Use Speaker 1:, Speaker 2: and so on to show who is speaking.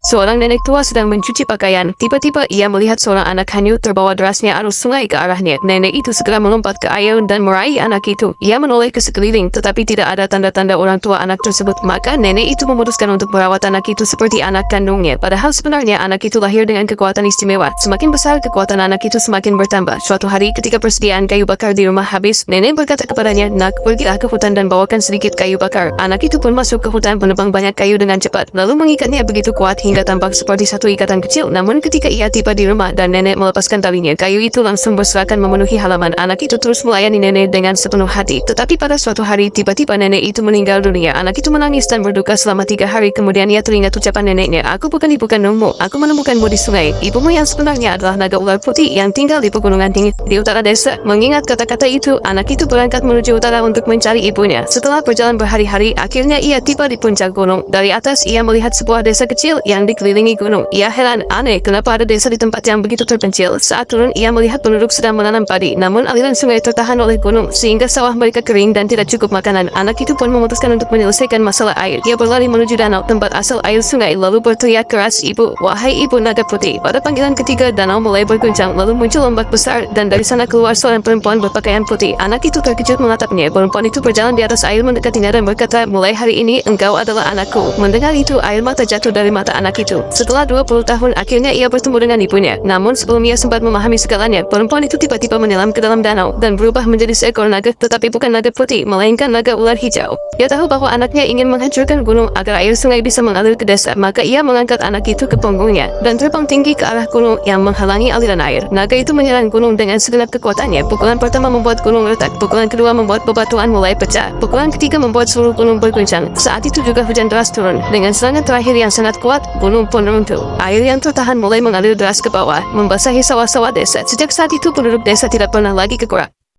Speaker 1: Seorang nenek tua sedang mencuci pakaian. Tiba-tiba ia melihat seorang anak hanyut terbawa derasnya arus sungai ke arahnya. Nenek itu segera melompat ke air dan meraih anak itu. Ia menoleh ke sekeliling, tetapi tidak ada tanda-tanda orang tua anak tersebut. Maka nenek itu memutuskan untuk merawat anak itu seperti anak kandungnya. Padahal sebenarnya anak itu lahir dengan kekuatan istimewa. Semakin besar kekuatan anak itu semakin bertambah. Suatu hari ketika persediaan kayu bakar di rumah habis, nenek berkata kepadanya, "Nak, pergilah ke hutan dan bawakan sedikit kayu bakar." Anak itu pun masuk ke hutan menebang banyak kayu dengan cepat, lalu mengikatnya begitu kuat hingga tampak seperti satu ikatan kecil. Namun ketika ia tiba di rumah dan nenek melepaskan talinya, kayu itu langsung berserakan memenuhi halaman. Anak itu terus melayani nenek dengan sepenuh hati. Tetapi pada suatu hari, tiba-tiba nenek itu meninggal dunia. Anak itu menangis dan berduka selama 3 hari. Kemudian ia teringat ucapan neneknya, "Aku bukan ibu kandungmu. Aku menemukanmu di sungai. Ibumu yang sebenarnya adalah naga ular putih yang tinggal di pegunungan tinggi di utara desa." Mengingat kata-kata itu, anak itu berangkat menuju utara untuk mencari ibunya. Setelah berjalan berhari-hari, akhirnya ia tiba di puncak gunung. Dari atas, ia melihat sebuah desa kecil yang dikelilingi gunung. Ia heran, aneh, kenapa ada desa di tempat yang begitu terpencil. Saat turun, ia melihat penduduk sedang menanam padi. Namun aliran sungai tertahan oleh gunung, sehingga sawah mereka kering dan tidak cukup makanan. Anak itu pun memutuskan untuk menyelesaikan masalah air. Ia berlari menuju danau, tempat asal air sungai, lalu berteriak keras, "Ibu, wahai ibu naga putih." Pada panggilan ketiga, danau mulai berguncang, lalu muncul ombak besar, dan dari sana keluar seorang perempuan berpakaian putih. Anak itu terkejut menatapnya. Perempuan itu berjalan di atas air mendekatinya dan berkata, "Mulai hari ini, engkau adalah anakku." Mendengar itu, air mata jatuh dari mata anak itu. Setelah 20 tahun, akhirnya ia bertemu dengan ibunya. Namun sebelum ia sempat memahami segalanya, perempuan itu tiba-tiba menyelam ke dalam danau dan berubah menjadi seekor naga, tetapi bukan naga putih, melainkan naga ular hijau. Ia tahu bahwa anaknya ingin menghancurkan gunung agar air sungai bisa mengalir ke desa, maka ia mengangkat anak itu ke punggungnya dan terbang tinggi ke arah gunung yang menghalangi aliran air. Naga itu menyerang gunung dengan segenap kekuatannya. Pukulan pertama membuat gunung retak, pukulan kedua membuat bebatuan mulai pecah, pukulan ketiga membuat seluruh gunung berguncang. Saat itu juga hujan deras turun. Dengan serangan terakhir yang sangat kuat, gunung pun runtuh. Air yang tertahan mulai mengalir deras ke bawah, membasahi sawah-sawah desa. Sejak saat itu penduduk desa tidak pernah lagi kekurangan